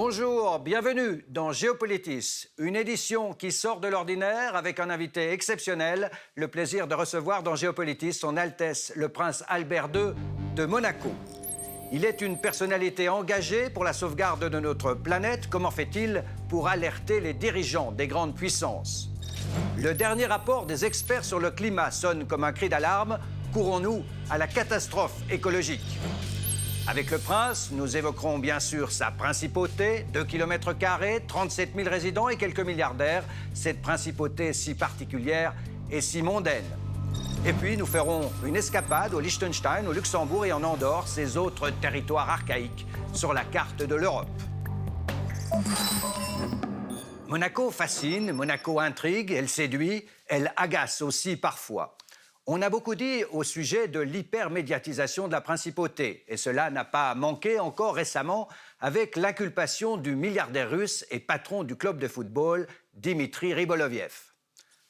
Bonjour, bienvenue dans Géopolitis, une édition qui sort de l'ordinaire avec un invité exceptionnel. Le plaisir de recevoir dans Géopolitis Son Altesse le Prince Albert II de Monaco. Il est une personnalité engagée pour la sauvegarde de notre planète. Comment fait-il pour alerter les dirigeants des grandes puissances? Le dernier rapport des experts sur le climat sonne comme un cri d'alarme. Courons-nous à la catastrophe écologique? Avec le prince, nous évoquerons bien sûr sa principauté, 2 km², 37 000 résidents et quelques milliardaires. Cette principauté si particulière et si mondaine. Et puis nous ferons une escapade au Liechtenstein, au Luxembourg et en Andorre, ces autres territoires archaïques sur la carte de l'Europe. Monaco fascine, Monaco intrigue, elle séduit, elle agace aussi parfois. On a beaucoup dit au sujet de l'hypermédiatisation de la principauté, et cela n'a pas manqué encore récemment avec l'inculpation du milliardaire russe et patron du club de football, Dimitri Riboloviev.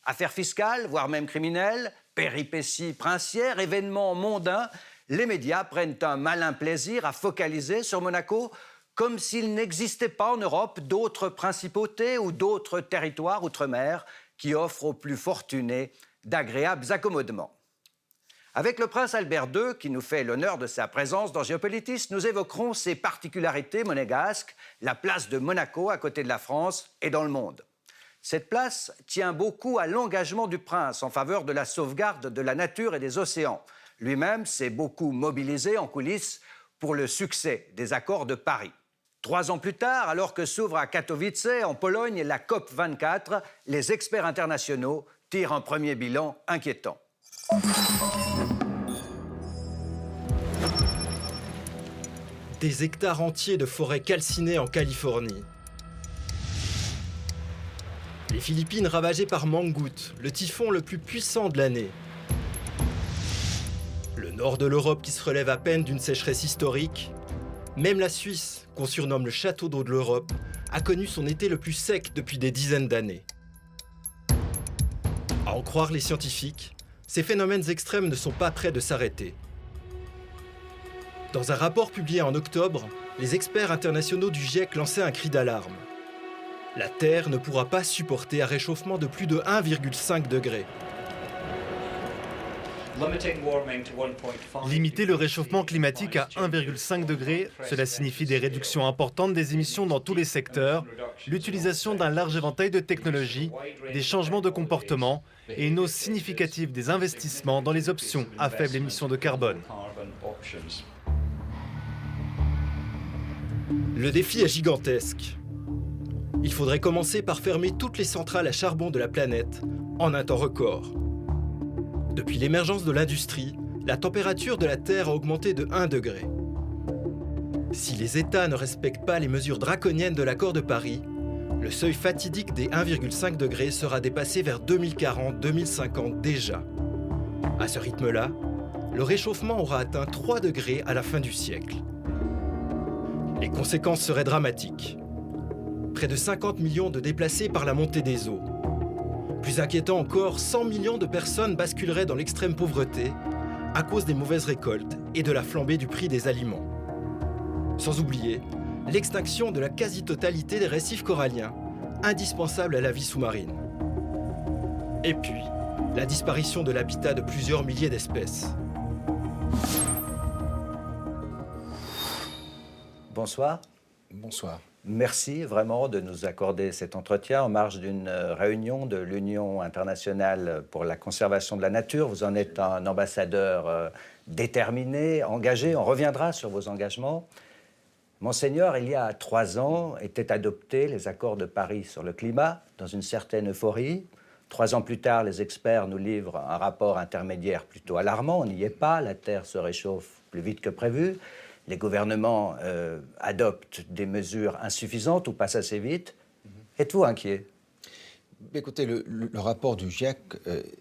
Affaires fiscales, voire même criminelles, péripéties princières, événements mondains, les médias prennent un malin plaisir à focaliser sur Monaco comme s'il n'existait pas en Europe d'autres principautés ou d'autres territoires outre-mer qui offrent aux plus fortunés d'agréables accommodements. Avec le prince Albert II, qui nous fait l'honneur de sa présence dans Géopolitis, nous évoquerons ses particularités monégasques, la place de Monaco à côté de la France et dans le monde. Cette place tient beaucoup à l'engagement du prince en faveur de la sauvegarde de la nature et des océans. Lui-même s'est beaucoup mobilisé en coulisses pour le succès des accords de Paris. 3 ans plus tard, alors que s'ouvre à Katowice, en Pologne, la COP24, les experts internationaux tirent un premier bilan inquiétant. Des hectares entiers de forêts calcinées en Californie. Les Philippines ravagées par Mangkhut, le typhon le plus puissant de l'année. Le nord de l'Europe qui se relève à peine d'une sécheresse historique. Même la Suisse, qu'on surnomme le château d'eau de l'Europe, a connu son été le plus sec depuis des dizaines d'années. À en croire les scientifiques, ces phénomènes extrêmes ne sont pas près de s'arrêter. Dans un rapport publié en octobre, les experts internationaux du GIEC lançaient un cri d'alarme. La Terre ne pourra pas supporter un réchauffement de plus de 1,5 degré. Limiter le réchauffement climatique à 1,5 degré, cela signifie des réductions importantes des émissions dans tous les secteurs, l'utilisation d'un large éventail de technologies, des changements de comportement et une hausse significative des investissements dans les options à faible émission de carbone. Le défi est gigantesque. Il faudrait commencer par fermer toutes les centrales à charbon de la planète en un temps record. Depuis l'émergence de l'industrie, la température de la Terre a augmenté de 1 degré. Si les États ne respectent pas les mesures draconiennes de l'accord de Paris, le seuil fatidique des 1,5 degrés sera dépassé vers 2040-2050 déjà. À ce rythme-là, le réchauffement aura atteint 3 degrés à la fin du siècle. Les conséquences seraient dramatiques. Près de 50 millions de déplacés par la montée des eaux. Plus inquiétant encore, 100 millions de personnes basculeraient dans l'extrême pauvreté à cause des mauvaises récoltes et de la flambée du prix des aliments. Sans oublier l'extinction de la quasi-totalité des récifs coralliens, indispensables à la vie sous-marine. Et puis, la disparition de l'habitat de plusieurs milliers d'espèces. Bonsoir. Bonsoir. Merci vraiment de nous accorder cet entretien en marge d'une réunion de l'Union internationale pour la conservation de la nature. Vous en êtes un ambassadeur déterminé, engagé. On reviendra sur vos engagements. Monseigneur, il y a 3 ans, étaient adoptés les accords de Paris sur le climat dans une certaine euphorie. 3 ans plus tard, les experts nous livrent un rapport intermédiaire plutôt alarmant. On n'y est pas, la Terre se réchauffe plus vite que prévu. Les gouvernements adoptent des mesures insuffisantes ou passent assez vite. Êtes-vous inquiet? Écoutez, le rapport du GIEC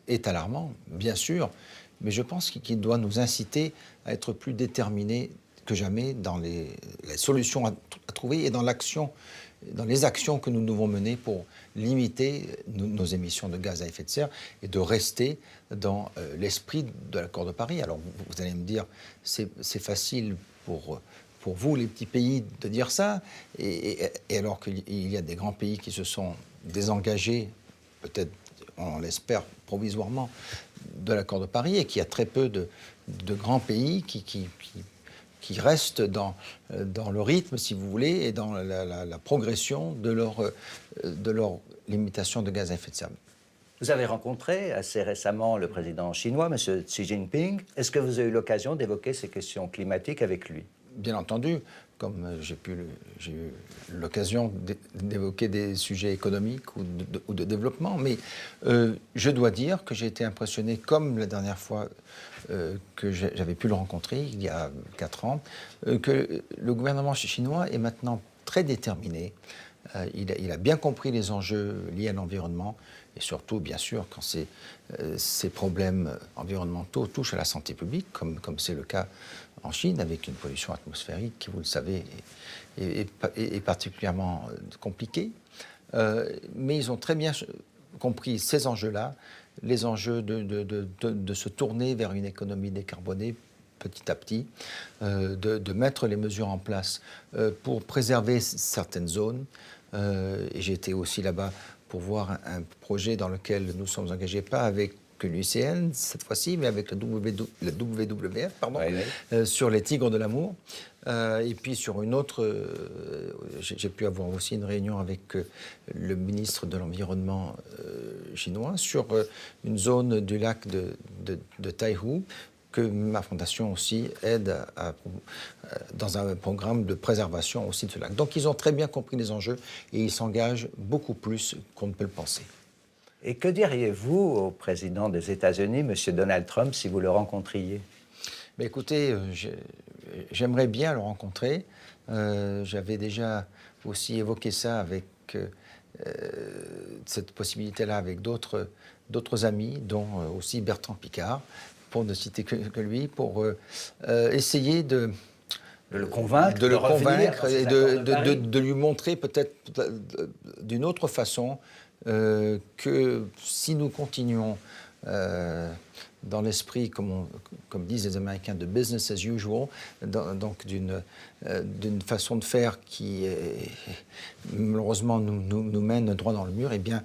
est alarmant, bien sûr, mais je pense qu'il doit nous inciter à être plus déterminés que jamais dans les solutions à trouver et dans les actions que nous devons mener pour limiter nos émissions de gaz à effet de serre et de rester dans l'esprit de l'accord de Paris. Alors vous allez me dire, c'est facile pour pour vous, les petits pays, de dire ça, et alors qu'il y a des grands pays qui se sont désengagés, peut-être, on l'espère, provisoirement, de l'accord de Paris, et qu'il y a très peu de grands pays qui restent dans le rythme, si vous voulez, et dans la progression de leur limitation de gaz à effet de serre. Vous avez rencontré assez récemment le président chinois, M. Xi Jinping. Est-ce que vous avez eu l'occasion d'évoquer ces questions climatiques avec lui? Bien entendu, comme j'ai eu l'occasion d'évoquer des sujets économiques ou de développement, mais je dois dire que j'ai été impressionné, comme la dernière fois que j'avais pu le rencontrer, il y a 4 ans, que le gouvernement chinois est maintenant très déterminé. Il a bien compris les enjeux liés à l'environnement, et surtout, bien sûr, quand ces problèmes environnementaux touchent à la santé publique, comme c'est le cas en Chine, avec une pollution atmosphérique qui, vous le savez, est particulièrement compliquée. Mais ils ont très bien compris ces enjeux-là, les enjeux de se tourner vers une économie décarbonée petit à petit, de mettre les mesures en place pour préserver certaines zones. Et j'ai été aussi là-bas pour voir un projet dans lequel nous sommes engagés, pas avec l'UICN cette fois-ci, mais avec le WWF, pardon, oui. Sur les tigres de l'amour. Et puis sur une autre, j'ai pu avoir aussi une réunion avec le ministre de l'Environnement chinois sur une zone du lac de Taihu, que ma fondation aussi aide dans un programme de préservation aussi de ce lac. Donc ils ont très bien compris les enjeux et ils s'engagent beaucoup plus qu'on ne peut le penser. Et que diriez-vous au président des États-Unis, M. Donald Trump, si vous le rencontriez? Mais écoutez, j'aimerais bien le rencontrer. J'avais déjà aussi évoqué ça avec cette possibilité-là avec d'autres amis, dont aussi Bertrand Piccard, pour ne citer que lui, pour essayer de le convaincre, et de lui montrer peut-être d'une autre façon que si nous continuons dans l'esprit, comme disent les Américains, de business as usual, donc d'une façon de faire qui, malheureusement, nous mène droit dans le mur, eh bien,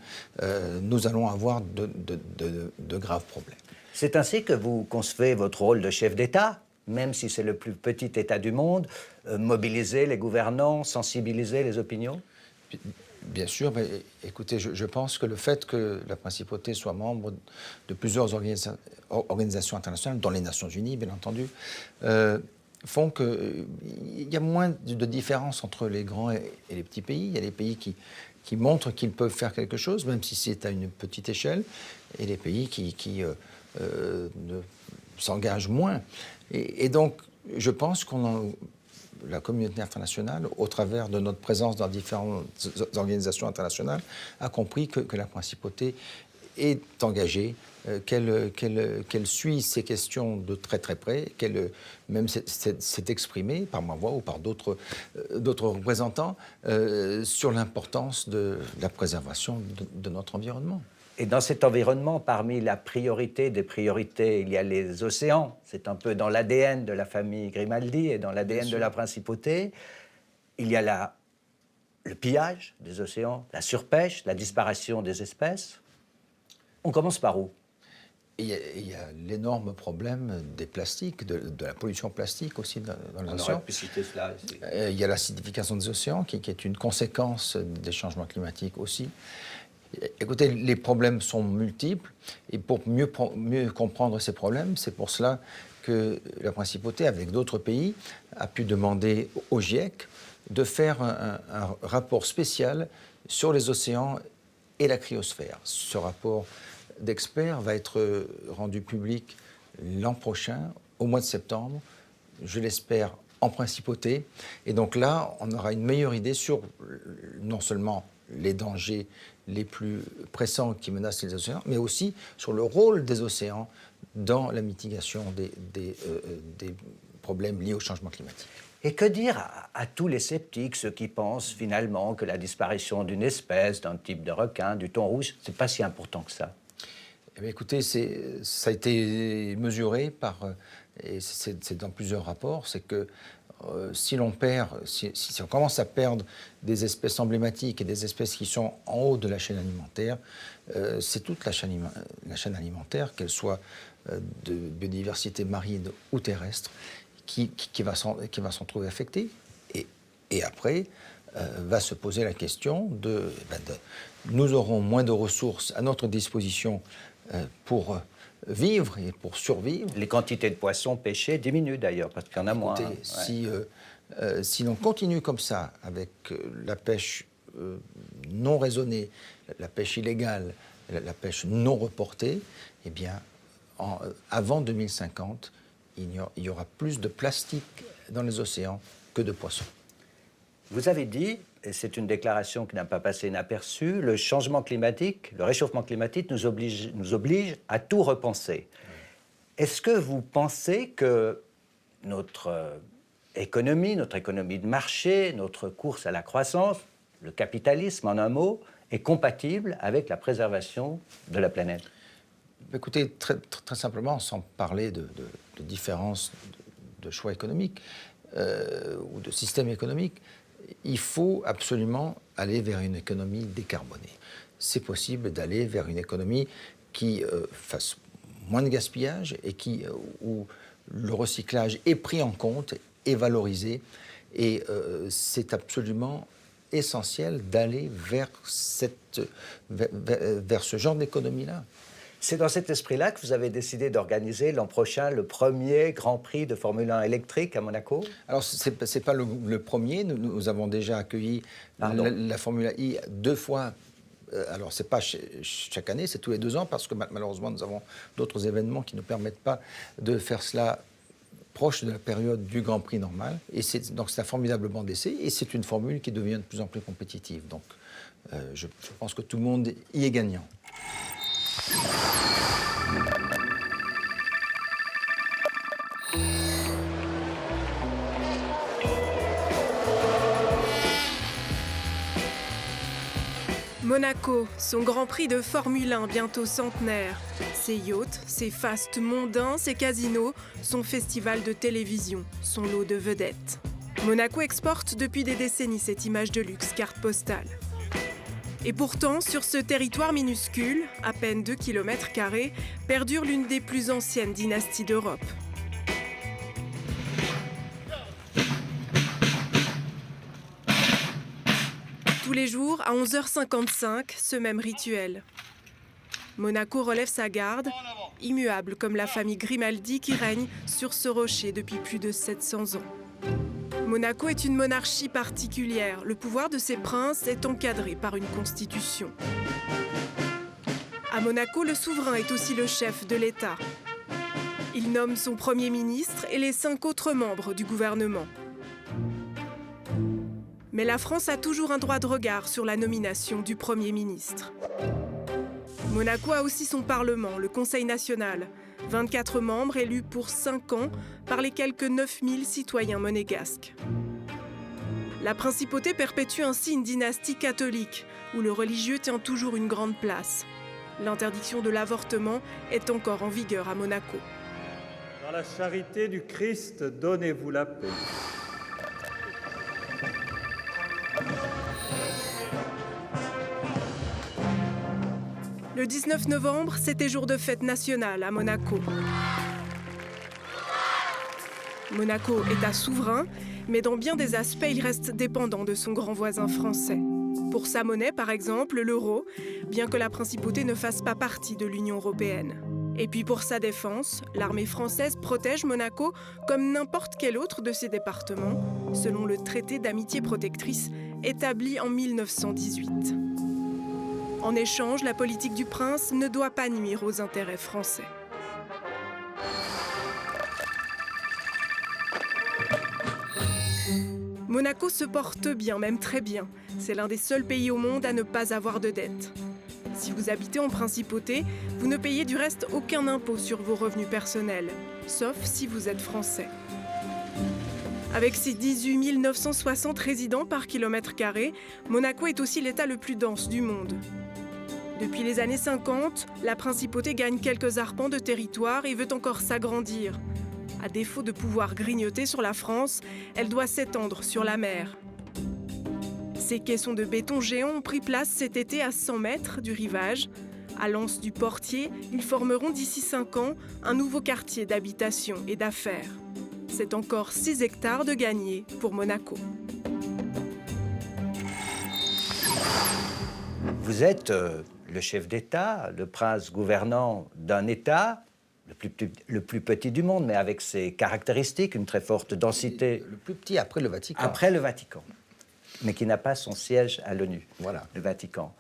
nous allons avoir de graves problèmes. C'est ainsi que vous concevez votre rôle de chef d'État, même si c'est le plus petit État du monde, mobiliser les gouvernants, sensibiliser les opinions? Bien sûr, mais écoutez, je pense que le fait que la principauté soit membre de plusieurs organisations internationales, dont les Nations Unies, bien entendu, font qu'il y a moins de différence entre les grands et les petits pays. Il y a des pays qui montrent qu'ils peuvent faire quelque chose, même si c'est à une petite échelle, et des pays qui s'engagent moins. Et donc, je pense la communauté internationale, au travers de notre présence dans différentes organisations internationales, a compris que la principauté est engagée, qu'elle suit ces questions de très très près, qu'elle même s'est exprimée par ma voix ou par d'autres représentants sur l'importance de la préservation de notre environnement. Et dans cet environnement, parmi la priorité des priorités, il y a les océans. C'est un peu dans l'ADN de la famille Grimaldi et dans l'ADN de la principauté. Il y a le pillage des océans, la surpêche, la disparition des espèces. On commence par où? Il y a l'énorme problème des plastiques, de la pollution plastique aussi dans les océans. On aurait pu citer cela ici. Il y a l'acidification des océans qui est une conséquence des changements climatiques aussi. Écoutez, les problèmes sont multiples et pour mieux comprendre ces problèmes, c'est pour cela que la principauté, avec d'autres pays, a pu demander au GIEC de faire un rapport spécial sur les océans et la cryosphère. Ce rapport d'experts va être rendu public l'an prochain, au mois de septembre, je l'espère en principauté. Et donc là, on aura une meilleure idée sur non seulement les dangers les plus pressants qui menacent les océans, mais aussi sur le rôle des océans dans la mitigation des problèmes liés au changement climatique. Et que dire à tous les sceptiques, ceux qui pensent finalement que la disparition d'une espèce, d'un type de requin, du thon rouge, c'est pas si important que ça? Eh bien, écoutez, ça a été mesuré et c'est dans plusieurs rapports, c'est que si on commence à perdre des espèces emblématiques et des espèces qui sont en haut de la chaîne alimentaire, c'est toute la chaîne alimentaire, qu'elle soit de biodiversité marine ou terrestre, qui va s'en trouver affectée. Et après, va se poser la question nous aurons moins de ressources à notre disposition pour vivre et pour survivre. Les quantités de poissons pêchés diminuent d'ailleurs, parce qu'il y en a moins. Si l'on continue comme ça, avec la pêche non raisonnée, la pêche illégale, la pêche non reportée, eh bien, avant 2050, il y aura plus de plastique dans les océans que de poissons. Vous avez dit, et c'est une déclaration qui n'a pas passé inaperçue, le changement climatique, le réchauffement climatique nous oblige à tout repenser. Est-ce que vous pensez que notre économie de marché, notre course à la croissance, le capitalisme en un mot, est compatible avec la préservation de la planète? Écoutez, très simplement, sans parler de différences de choix économiques ou de système économique, il faut absolument aller vers une économie décarbonée. C'est possible d'aller vers une économie qui fasse moins de gaspillage et où le recyclage est pris en compte, est valorisé. Et c'est absolument essentiel d'aller vers ce genre d'économie-là. C'est dans cet esprit-là que vous avez décidé d'organiser l'an prochain le premier Grand Prix de Formule 1 électrique à Monaco? Alors, ce n'est pas le premier. Nous avons déjà accueilli la Formule I 2 fois. Alors, ce n'est pas chaque année, c'est tous les 2 ans, parce que malheureusement, nous avons d'autres événements qui ne permettent pas de faire cela proche de la période du Grand Prix normal. Donc, c'est un formidable banc d'essai, et c'est une formule qui devient de plus en plus compétitive. Donc, je pense que tout le monde y est gagnant. Monaco, son Grand Prix de Formule 1 bientôt centenaire. Ses yachts, ses fastes mondains, ses casinos, son festival de télévision, son lot de vedettes. Monaco exporte depuis des décennies cette image de luxe carte postale. Et pourtant, sur ce territoire minuscule, à peine 2 km², perdure l'une des plus anciennes dynasties d'Europe. Tous les jours, à 11h55, ce même rituel. Monaco relève sa garde, immuable comme la famille Grimaldi qui règne sur ce rocher depuis plus de 700 ans. Monaco est une monarchie particulière. Le pouvoir de ses princes est encadré par une constitution. À Monaco, le souverain est aussi le chef de l'État. Il nomme son Premier ministre et les 5 autres membres du gouvernement. Mais la France a toujours un droit de regard sur la nomination du Premier ministre. Monaco a aussi son Parlement, le Conseil national. 24 membres élus pour 5 ans par les quelques 9000 citoyens monégasques. La principauté perpétue ainsi une dynastie catholique, où le religieux tient toujours une grande place. L'interdiction de l'avortement est encore en vigueur à Monaco. Dans la charité du Christ, donnez-vous la paix. Le 19 novembre, c'était jour de fête nationale à Monaco. Monaco est à souverain, mais dans bien des aspects, il reste dépendant de son grand voisin français. Pour sa monnaie, par exemple, l'euro, bien que la principauté ne fasse pas partie de l'Union européenne. Et puis pour sa défense, l'armée française protège Monaco comme n'importe quel autre de ses départements, selon le traité d'amitié protectrice établi en 1918. En échange, la politique du prince ne doit pas nuire aux intérêts français. Monaco se porte bien, même très bien. C'est l'un des seuls pays au monde à ne pas avoir de dette. Si vous habitez en principauté, vous ne payez du reste aucun impôt sur vos revenus personnels, sauf si vous êtes français. Avec ses 18 960 résidents par kilomètre carré, Monaco est aussi l'État le plus dense du monde. Depuis les années 50, la principauté gagne quelques arpents de territoire et veut encore s'agrandir. À défaut de pouvoir grignoter sur la France, elle doit s'étendre sur la mer. Ces caissons de béton géants ont pris place cet été à 100 mètres du rivage. À l'anse du Portier, ils formeront d'ici 5 ans un nouveau quartier d'habitation et d'affaires. C'est encore 6 hectares de gagnés pour Monaco. Vous êtes le chef d'État, le prince gouvernant d'un État, le plus petit du monde, mais avec ses caractéristiques, une très forte densité. Le plus petit après le Vatican. Après le Vatican, mais qui n'a pas son siège à l'ONU, Voilà. le Vatican.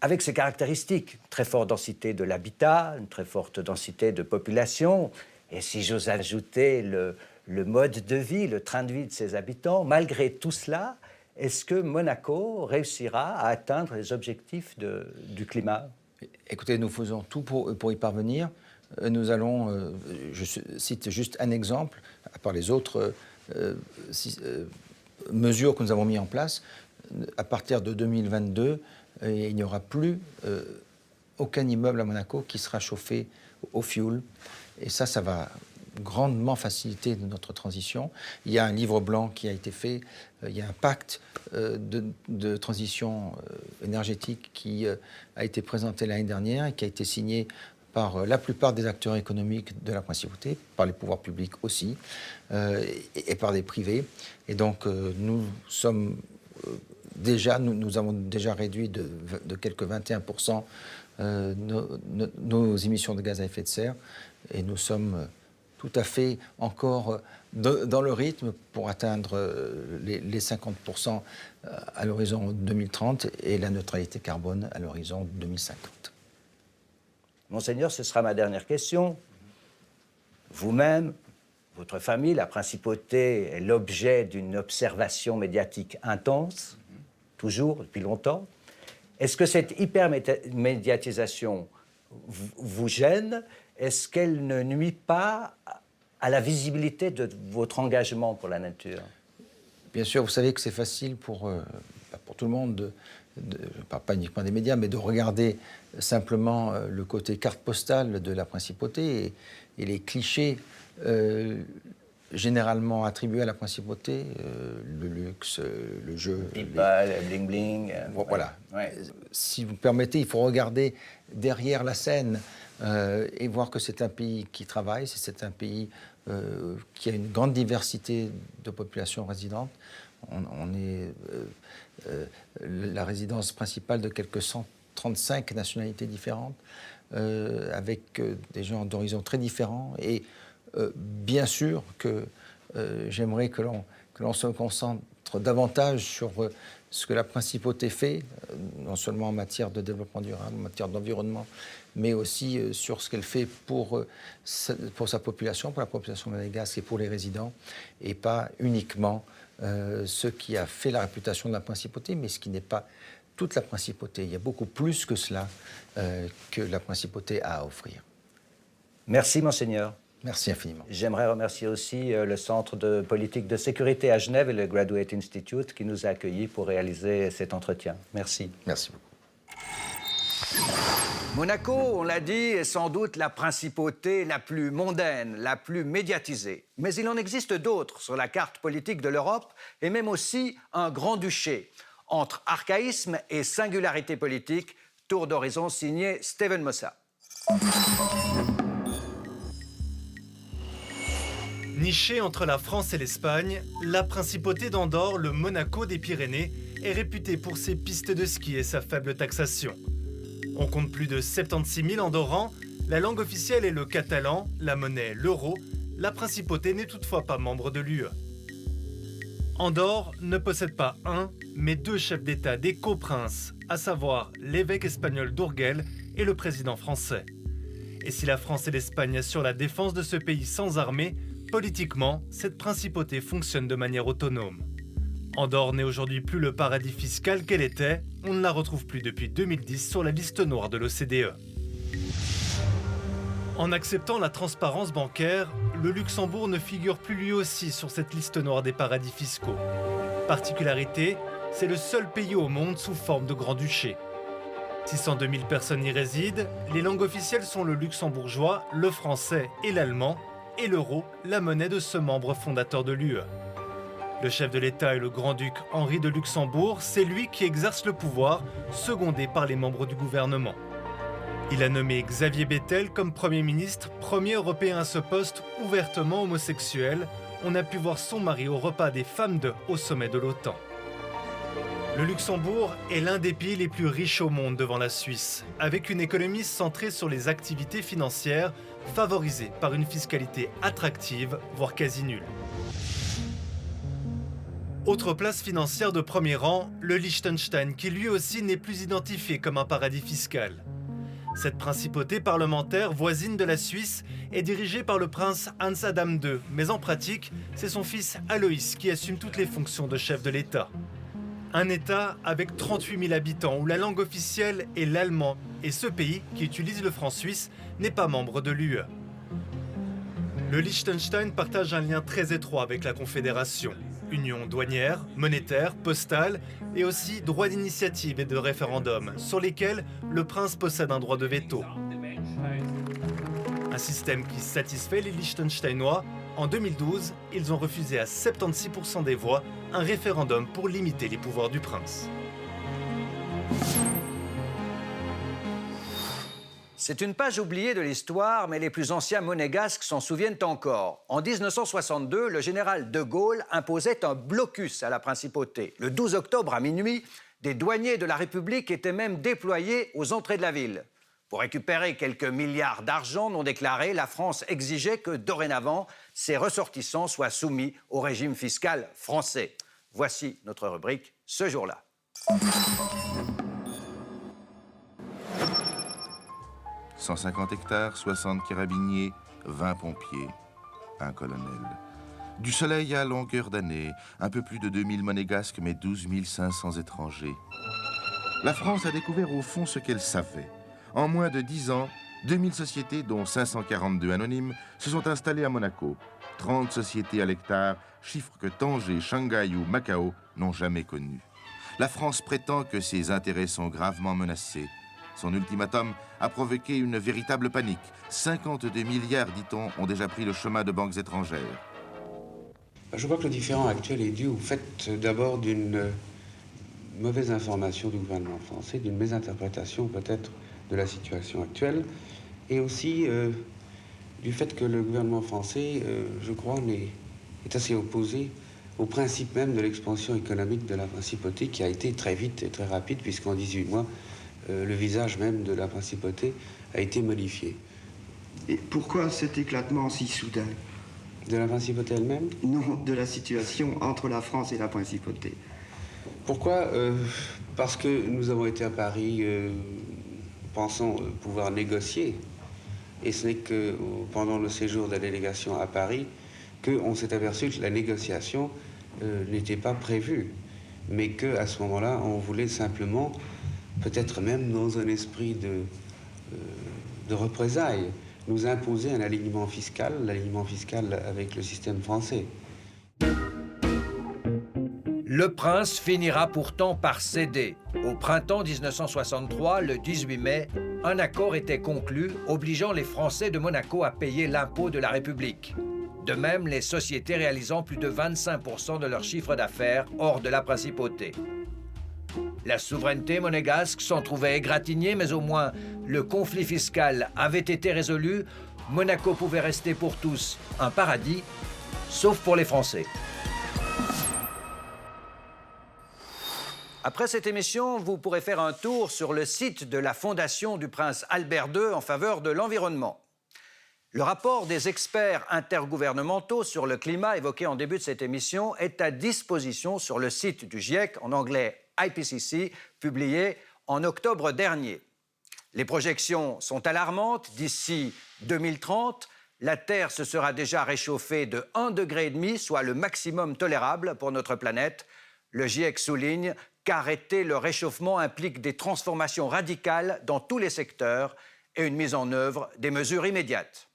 Avec ses caractéristiques, une très forte densité de l'habitat, une très forte densité de population, et si j'ose ajouter le mode de vie, le train de vie de ses habitants, malgré tout cela, est-ce que Monaco réussira à atteindre les objectifs du climat? Écoutez, nous faisons tout pour y parvenir. Nous allons, je cite juste un exemple, à part les autres mesures que nous avons mises en place. À partir de 2022, il n'y aura plus aucun immeuble à Monaco qui sera chauffé au fioul. Et ça va grandement faciliter notre transition. Il y a un livre blanc qui a été fait, il y a un pacte de transition énergétique qui a été présenté l'année dernière et qui a été signé par la plupart des acteurs économiques de la principauté, par les pouvoirs publics aussi, et par des privés. Et donc nous sommes nous avons déjà réduit de quelques 21% nos émissions de gaz à effet de serre, et nous sommes tout à fait encore dans le rythme pour atteindre les 50% à l'horizon 2030 et la neutralité carbone à l'horizon 2050. Monseigneur, ce sera ma dernière question. Vous-même, votre famille, la principauté est l'objet d'une observation médiatique intense, toujours, depuis longtemps. Est-ce que cette hypermédiatisation vous gêne? Est-ce qu'elle ne nuit pas à la visibilité de votre engagement pour la nature? Bien sûr, vous savez que c'est facile pour tout le monde, pas uniquement des médias, mais de regarder simplement le côté carte postale de la principauté et les clichés généralement attribués à la principauté, le luxe, le jeu. People, bling bling. Voilà. Ouais. Si vous permettez, il faut regarder derrière la scène et voir que c'est un pays qui travaille, c'est un pays qui a une grande diversité de populations résidentes. On est la résidence principale de quelques 135 nationalités différentes, avec des gens d'horizons très différents. Et bien sûr que j'aimerais que l'on se concentre davantage sur ce que la principauté fait, non seulement en matière de développement durable, en matière d'environnement, mais aussi sur ce qu'elle fait pour sa population, pour la population monégasque et pour les résidents, et pas uniquement ce qui a fait la réputation de la principauté, mais ce qui n'est pas toute la principauté. Il y a beaucoup plus que cela que la principauté a à offrir. Merci, Monseigneur. Merci infiniment. J'aimerais remercier aussi le Centre de politique de sécurité à Genève et le Graduate Institute qui nous a accueillis pour réaliser cet entretien. Merci. Merci beaucoup. Monaco, on l'a dit, est sans doute la principauté la plus mondaine, la plus médiatisée. Mais il en existe d'autres sur la carte politique de l'Europe et même aussi un grand-duché. Entre archaïsme et singularité politique, tour d'horizon signé Steven Mossa. Nichée entre la France et l'Espagne, la principauté d'Andorre, le Monaco des Pyrénées, est réputée pour ses pistes de ski et sa faible taxation. On compte plus de 76 000 Andorrans, la langue officielle est le catalan, la monnaie l'euro, la principauté n'est toutefois pas membre de l'UE. Andorre ne possède pas un, mais deux chefs d'État des coprinces, à savoir l'évêque espagnol d'Urgell et le président français. Et si la France et l'Espagne assurent la défense de ce pays sans armée, politiquement, cette principauté fonctionne de manière autonome. Andorre n'est aujourd'hui plus le paradis fiscal qu'elle était, on ne la retrouve plus depuis 2010 sur la liste noire de l'OCDE. En acceptant la transparence bancaire, le Luxembourg ne figure plus lui aussi sur cette liste noire des paradis fiscaux. Particularité, c'est le seul pays au monde sous forme de grand-duché. 602 000 personnes y résident. Les langues officielles sont le luxembourgeois, le français et l'allemand, et l'euro, la monnaie de ce membre fondateur de l'UE. Le chef de l'État est le grand-duc Henri de Luxembourg, c'est lui qui exerce le pouvoir, secondé par les membres du gouvernement. Il a nommé Xavier Bettel comme Premier ministre, premier Européen à ce poste ouvertement homosexuel. On a pu voir son mari au repas des femmes au sommet de l'OTAN. Le Luxembourg est l'un des pays les plus riches au monde devant la Suisse, avec une économie centrée sur les activités financières, favorisée par une fiscalité attractive, voire quasi nulle. Autre place financière de premier rang, le Liechtenstein, qui lui aussi n'est plus identifié comme un paradis fiscal. Cette principauté parlementaire voisine de la Suisse est dirigée par le prince Hans Adam II, mais en pratique, c'est son fils Alois qui assume toutes les fonctions de chef de l'État. Un État avec 38 000 habitants où la langue officielle est l'allemand, et ce pays, qui utilise le franc suisse, n'est pas membre de l'UE. Le Liechtenstein partage un lien très étroit avec la Confédération. Union douanière, monétaire, postale et aussi droit d'initiative et de référendum, sur lesquels le prince possède un droit de veto. Un système qui satisfait les Liechtensteinois. En 2012, ils ont refusé à 76% des voix un référendum pour limiter les pouvoirs du prince. C'est une page oubliée de l'histoire, mais les plus anciens monégasques s'en souviennent encore. En 1962, le général de Gaulle imposait un blocus à la principauté. Le 12 octobre à minuit, des douaniers de la République étaient même déployés aux entrées de la ville. Pour récupérer quelques milliards d'argent non déclarés, la France exigeait que, dorénavant, ses ressortissants soient soumis au régime fiscal français. Voici notre rubrique ce jour-là. 150 hectares, 60 carabiniers, 20 pompiers, un colonel. Du soleil à longueur d'année, un peu plus de 2000 monégasques, mais 12 500 étrangers. La France a découvert au fond ce qu'elle savait. En moins de 10 ans, 2000 sociétés, dont 542 anonymes, se sont installées à Monaco. 30 sociétés à l'hectare, chiffre que Tanger, Shanghai ou Macao n'ont jamais connu. La France prétend que ses intérêts sont gravement menacés. Son ultimatum a provoqué une véritable panique. 52 milliards, dit-on, ont déjà pris le chemin de banques étrangères. Je crois que le différend actuel est dû au fait d'abord d'une mauvaise information du gouvernement français, d'une mésinterprétation peut-être de la situation actuelle, et aussi du fait que le gouvernement français, je crois, est assez opposé au principe même de l'expansion économique de la principauté, qui a été très vite et très rapide, puisqu'en 18 mois, le visage même de la principauté a été modifié. Et pourquoi cet éclatement si soudain? De la principauté elle-même? Non, de la situation entre la France et la principauté. Pourquoi? Parce que nous avons été à Paris pensant pouvoir négocier. Et ce n'est que pendant le séjour de la délégation à Paris qu'on s'est aperçu que la négociation n'était pas prévue. Mais qu'à ce moment-là, on voulait simplement, peut-être même dans un esprit de représailles, nous imposer un alignement fiscal avec le système français. Le prince finira pourtant par céder. Au printemps 1963, le 18 mai, un accord était conclu obligeant les Français de Monaco à payer l'impôt de la République. De même, les sociétés réalisant plus de 25% de leur chiffre d'affaires hors de la principauté. La souveraineté monégasque s'en trouvait égratignée, mais au moins le conflit fiscal avait été résolu. Monaco pouvait rester pour tous un paradis, sauf pour les Français. Après cette émission, vous pourrez faire un tour sur le site de la Fondation du Prince Albert II en faveur de l'environnement. Le rapport des experts intergouvernementaux sur le climat évoqué en début de cette émission est à disposition sur le site du GIEC, en anglais IPCC, publié en octobre dernier. Les projections sont alarmantes. D'ici 2030, la Terre se sera déjà réchauffée de 1,5 degré, soit le maximum tolérable pour notre planète. Le GIEC souligne qu'arrêter le réchauffement implique des transformations radicales dans tous les secteurs et une mise en œuvre des mesures immédiates.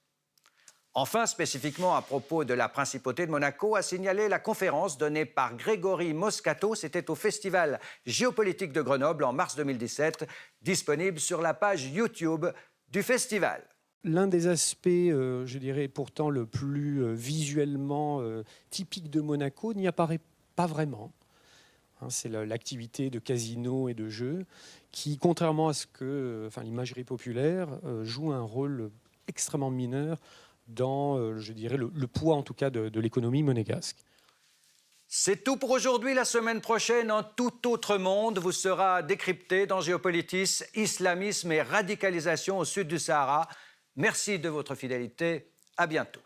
Enfin, spécifiquement à propos de la principauté de Monaco, a signalé la conférence donnée par Grégory Moscato. C'était au Festival géopolitique de Grenoble en mars 2017, disponible sur la page YouTube du festival. L'un des aspects, je dirais pourtant le plus visuellement typique de Monaco n'y apparaît pas vraiment. C'est l'activité de casino et de jeux qui, contrairement à ce que l'imagerie populaire, joue un rôle extrêmement mineur dans, je dirais, le poids en tout cas de l'économie monégasque. C'est tout pour aujourd'hui. La semaine prochaine, un tout autre monde vous sera décrypté dans Géopolitis, islamisme et radicalisation au sud du Sahara. Merci de votre fidélité. À bientôt.